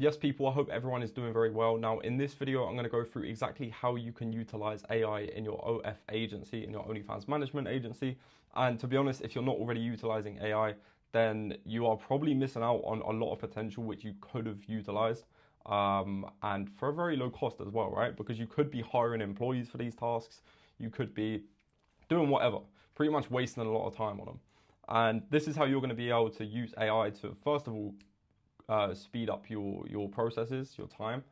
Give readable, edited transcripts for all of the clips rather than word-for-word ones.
Yes, people, I hope everyone is doing very well. Now, in this video, I'm going to go through exactly how you can utilize AI in your OF agency, in your OnlyFans management agency. And to be honest, if you're not already utilizing AI, then you are probably missing out on a lot of potential which you could have utilized. And for a very low cost as well, right? Because you could be hiring employees for these tasks. You could be doing whatever, pretty much wasting a lot of time on them. And this is how you're going to be able to use AI to, first of all, speed up your processes, your time,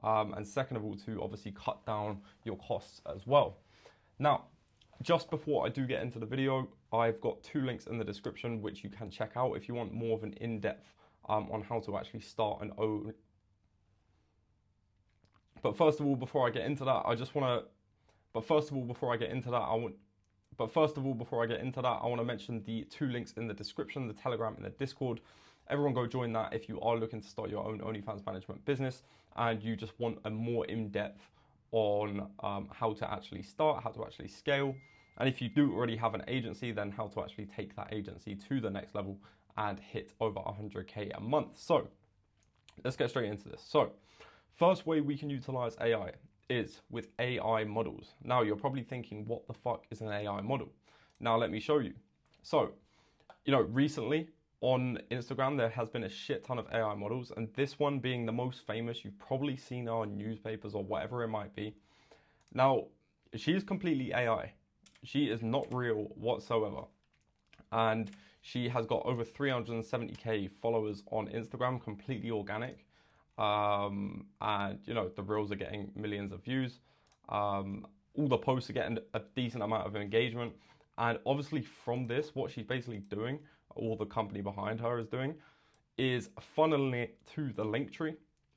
and second of all, to obviously cut down your costs as well. Now, just before I do get into the video, I've got 2 links in the description which you can check out if you want more of an in-depth on how to actually start an own. But first of all, before I get into that, I want to mention the 2 links in the description, the Telegram and the Discord. Everyone go join that if you are looking to start your own OnlyFans management business and you just want a more in-depth on how to actually start, how to actually scale. And if you do already have an agency, then how to actually take that agency to the next level and hit over 100K a month. So let's get straight into this. So first way we can utilize AI is with AI models. Now you're probably thinking, what the fuck is an AI model? Now let me show you. So, recently on Instagram, there has been a shit ton of AI models, and this one being the most famous, you've probably seen her on newspapers or whatever it might be. Now, she is completely AI. She is not real whatsoever. And she has got over 370K followers on Instagram, completely organic. And the reels are getting millions of views. All the posts are getting a decent amount of engagement. And obviously from this, what she's basically doing, or the company behind her is doing, is funneling it to the link tree,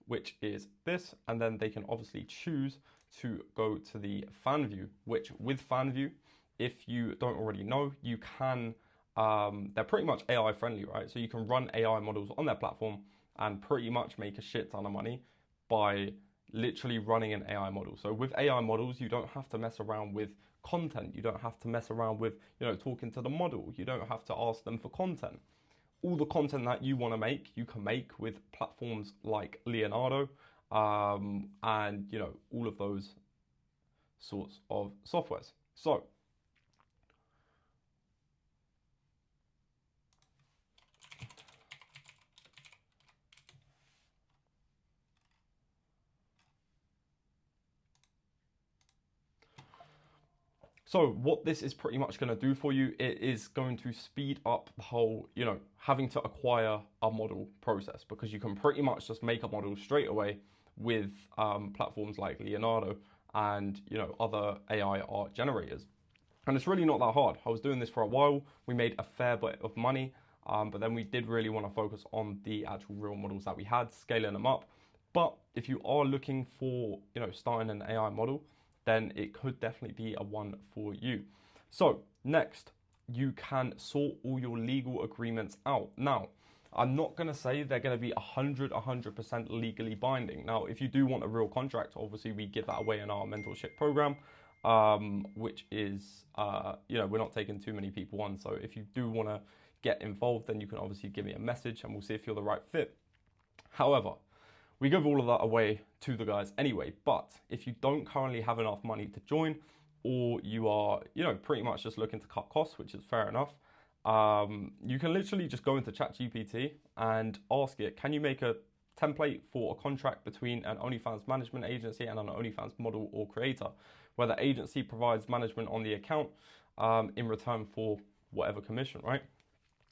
which is this. And then they can obviously choose to go to the fan view, which with fan view, if you don't already know, you can, they're pretty much AI friendly, right? So you can run AI models on their platform and pretty much make a shit ton of money by literally running an AI model. So with AI models, you don't have to mess around with content. You don't have to mess around with, talking to the model. You don't have to ask them for content. All the content that you want to make, you can make with platforms like Leonardo, and, all of those sorts of softwares. So what this is pretty much going to do for you, it is going to speed up the whole, having to acquire a model process, because you can pretty much just make a model straight away with platforms like Leonardo and, other AI art generators. And it's really not that hard. I was doing this for a while. We made a fair bit of money, but then we did really want to focus on the actual real models that we had, scaling them up. But if you are looking for, starting an AI model, then it could definitely be a one for you. So next, you can sort all your legal agreements out. Now, I'm not going to say they're going to be 100% legally binding. Now, if you do want a real contract, obviously we give that away in our mentorship program, which is, we're not taking too many people on. So if you do want to get involved, then you can obviously give me a message and we'll see if you're the right fit. However, we give all of that away to the guys anyway, but if you don't currently have enough money to join, or you are, pretty much just looking to cut costs, which is fair enough, you can literally just go into ChatGPT and ask it, can you make a template for a contract between an OnlyFans management agency and an OnlyFans model or creator, where the agency provides management on the account in return for whatever commission, right?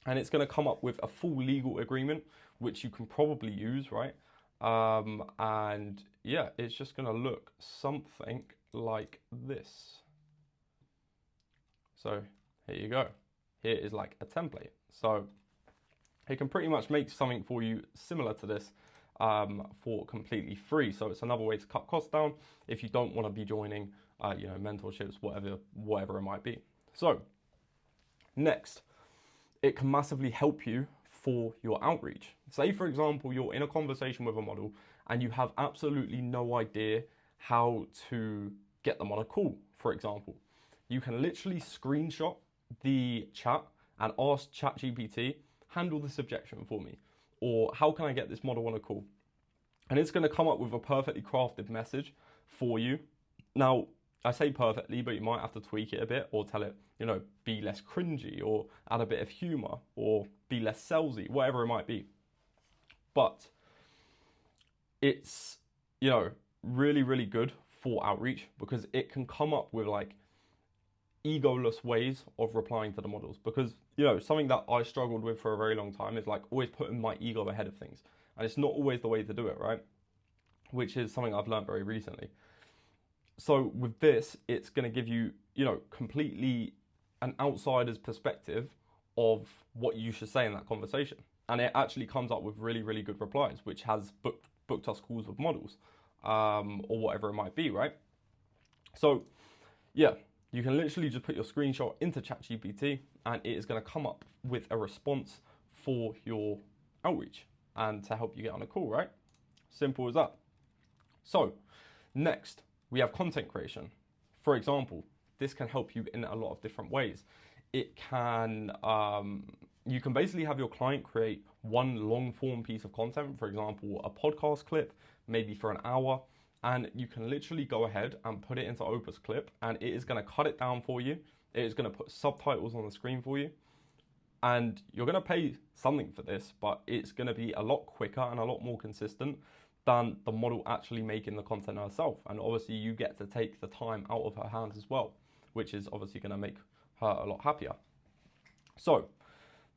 And it's going to come up with a full legal agreement, which you can probably use, right? And yeah, it's just going to look something like this. So here you go. Here is like a template. So it can pretty much make something for you similar to this for completely free. So it's another way to cut costs down if you don't want to be joining, mentorships, whatever it might be. So next, it can massively help you for your outreach. Say, for example, you're in a conversation with a model and you have absolutely no idea how to get them on a call, for example. You can literally screenshot the chat and ask ChatGPT, handle this objection for me. Or how can I get this model on a call? and it's going to come up with a perfectly crafted message for you. Now, I say perfectly, but you might have to tweak it a bit, or tell it, you know, be less cringy, or add a bit of humor, or be less salesy, whatever it might be. But it's, you know, really, really good for outreach, because it can come up with like egoless ways of replying to the models. Because, you know, something that I struggled with for a very long time is like always putting my ego ahead of things, and it's not always the way to do it, right? Which is something I've learned very recently. So with this, it's going to give you, you know, completely an outsider's perspective of what you should say in that conversation. And it actually comes up with really, really good replies, which has booked us calls with models, or whatever it might be, right? So yeah, you can literally just put your screenshot into ChatGPT, and it is going to come up with a response for your outreach and to help you get on a call, right? Simple as that. So next, we have content creation. For example, this can help you in a lot of different ways. It can, you can basically have your client create one long form piece of content, for example, a podcast clip, maybe for an hour, and you can literally go ahead and put it into Opus Clip, and it is going to cut it down for you. It is going to put subtitles on the screen for you, and you're going to pay something for this, but it's going to be a lot quicker and a lot more consistent than the model actually making the content herself. And obviously you get to take the time out of her hands as well, which is obviously going to make her a lot happier. So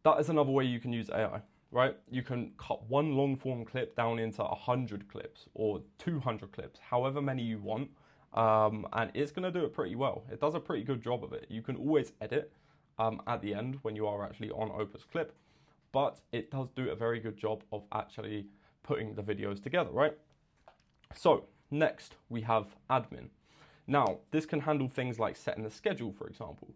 that is another way you can use AI, right? You can cut one long form clip down into 100 clips or 200 clips, however many you want. And it's going to do it pretty well. It does a pretty good job of it. You can always edit at the end when you are actually on Opus Clip, but it does do a very good job of actually putting the videos together, right? So next we have admin. Now this can handle things like setting the schedule, for example.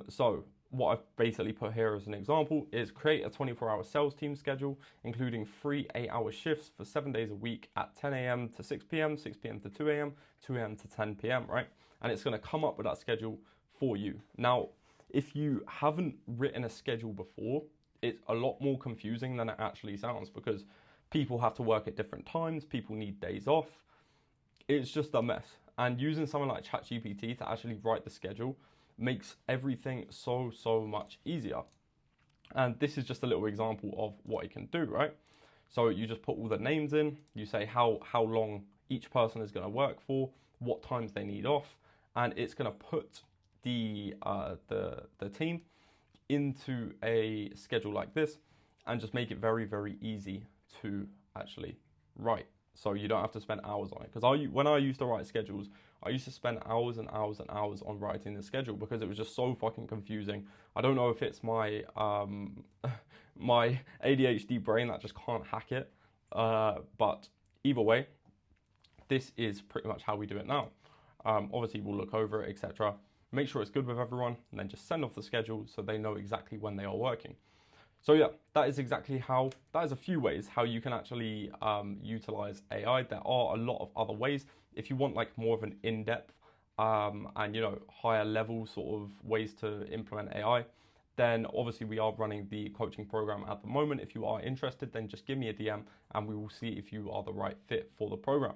So what I've basically put here as an example is create a 24-hour sales team schedule, including 3 8-hour shifts for 7 days a week at 10 a.m. to 6 p.m., 6 p.m. to 2 a.m., 2 a.m. to 10 p.m., right? And it's going to come up with that schedule for you. Now, if you haven't written a schedule before, it's a lot more confusing than it actually sounds, because people have to work at different times, people need days off. It's just a mess. And using something like ChatGPT to actually write the schedule makes everything so much easier. And this is just a little example of what it can do, right? So you just put all the names in, you say how long each person is going to work for, what times they need off, and it's going to put the team into a schedule like this and just make it very easy to actually write, so you don't have to spend hours on it. Because when I used to write schedules, I used to spend hours and hours and hours on writing the schedule, because it was just so fucking confusing. I don't know if it's my my ADHD brain that just can't hack it, but either way, this is pretty much how we do it now. Obviously we'll look over it, etc., make sure it's good with everyone, and then just send off the schedule so they know exactly when they are working. So yeah, that is a few ways how you can actually utilize AI. There are a lot of other ways. If you want like more of an in-depth and, you know, higher level sort of ways to implement AI, then obviously we are running the coaching program at the moment. If you are interested, then just give me a DM and we will see if you are the right fit for the program.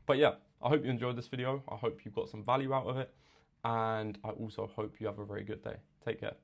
But yeah, I hope you enjoyed this video. I hope you got some value out of it. And I also hope you have a very good day. Take care.